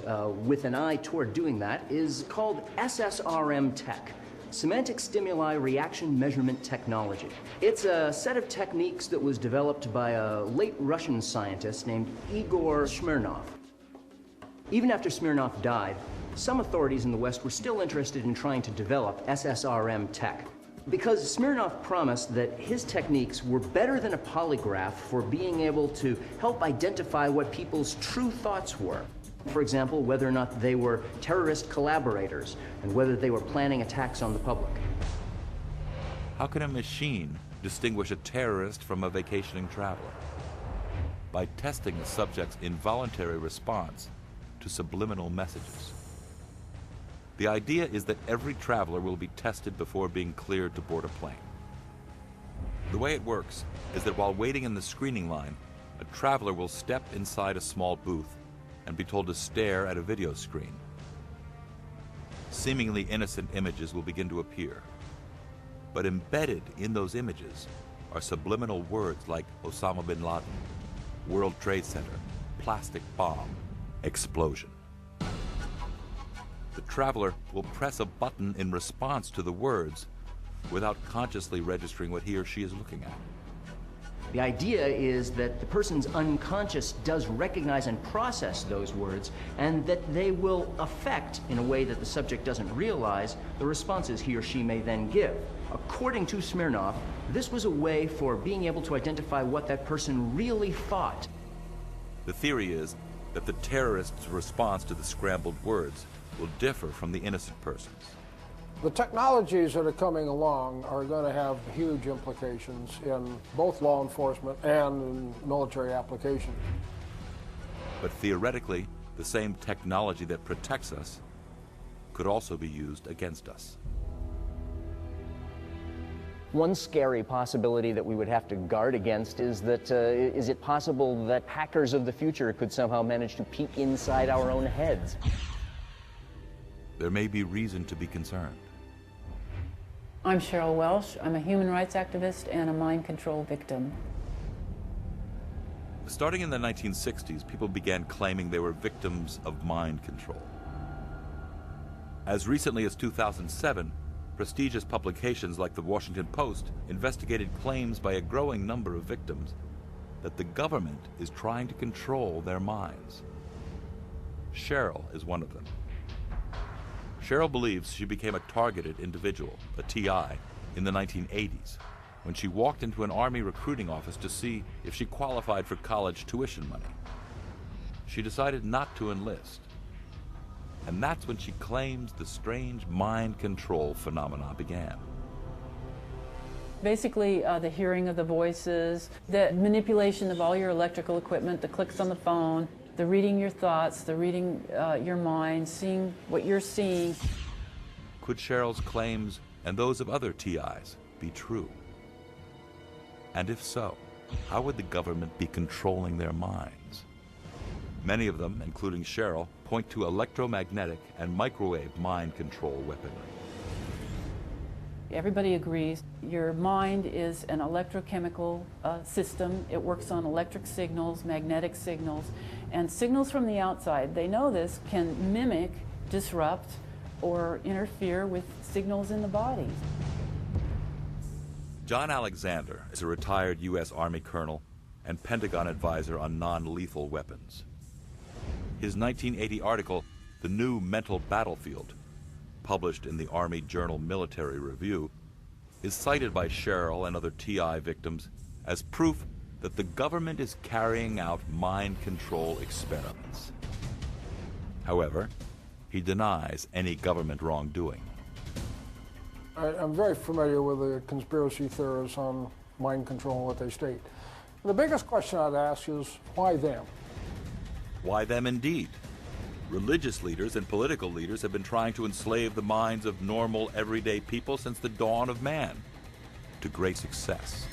with an eye toward doing that is called SSRM Tech. Semantic Stimuli Reaction Measurement Technology. It's a set of techniques that was developed by a late Russian scientist named Igor Smirnov. Even after Smirnov died, some authorities in the West were still interested in trying to develop SSRM tech, because Smirnov promised that his techniques were better than a polygraph for being able to help identify what people's true thoughts were. For example, whether or not they were terrorist collaborators and whether they were planning attacks on the public. How can a machine distinguish a terrorist from a vacationing traveler? By testing a subject's involuntary response to subliminal messages. The idea is that every traveler will be tested before being cleared to board a plane. The way it works is that while waiting in the screening line, a traveler will step inside a small booth and be told to stare at a video screen. Seemingly innocent images will begin to appear. But embedded in those images are subliminal words like Osama bin Laden, World Trade Center, plastic bomb, explosion. The traveler will press a button in response to the words without consciously registering what he or she is looking at. The idea is that the person's unconscious does recognize and process those words, and that they will affect, in a way that the subject doesn't realize, the responses he or she may then give. According to Smirnov, this was a way for being able to identify what that person really thought. The theory is that the terrorist's response to the scrambled words will differ from the innocent person's. The technologies that are coming along are going to have huge implications in both law enforcement and in military applications. But theoretically, the same technology that protects us could also be used against us. One scary possibility that we would have to guard against is that, is it possible that hackers of the future could somehow manage to peek inside our own heads? There may be reason to be concerned. I'm Cheryl Welsh. I'm a human rights activist and a mind control victim. Starting in the 1960s, people began claiming they were victims of mind control. As recently as 2007, prestigious publications like the Washington Post investigated claims by a growing number of victims that the government is trying to control their minds. Cheryl is one of them. Cheryl believes she became a targeted individual, a TI, in the 1980s, when she walked into an Army recruiting office to see if she qualified for college tuition money. She decided not to enlist. And that's when she claims the strange mind control phenomena began. Basically, the hearing of the voices, the manipulation of all your electrical equipment, the clicks on the phone, the reading your thoughts, the reading your mind, seeing what you're seeing. Could Cheryl's claims and those of other TIs be true? And if so, how would the government be controlling their minds? Many of them, including Cheryl, point to electromagnetic and microwave mind control weaponry. Everybody agrees your mind is an electrochemical system. It works on electric signals, magnetic signals, and signals from the outside. They know this can mimic, disrupt, or interfere with signals in the body. John Alexander is a retired U.S. Army colonel and Pentagon advisor on non-lethal weapons. His 1980 article, The New Mental Battlefield, published in the Army Journal Military Review, is cited by Cheryl and other TI victims as proof that the government is carrying out mind control experiments. However, he denies any government wrongdoing. I'm very familiar with the conspiracy theorists on mind control and what they state. The biggest question I'd ask is, why them? Why them indeed? Religious leaders and political leaders have been trying to enslave the minds of normal, everyday people since the dawn of man, to great success.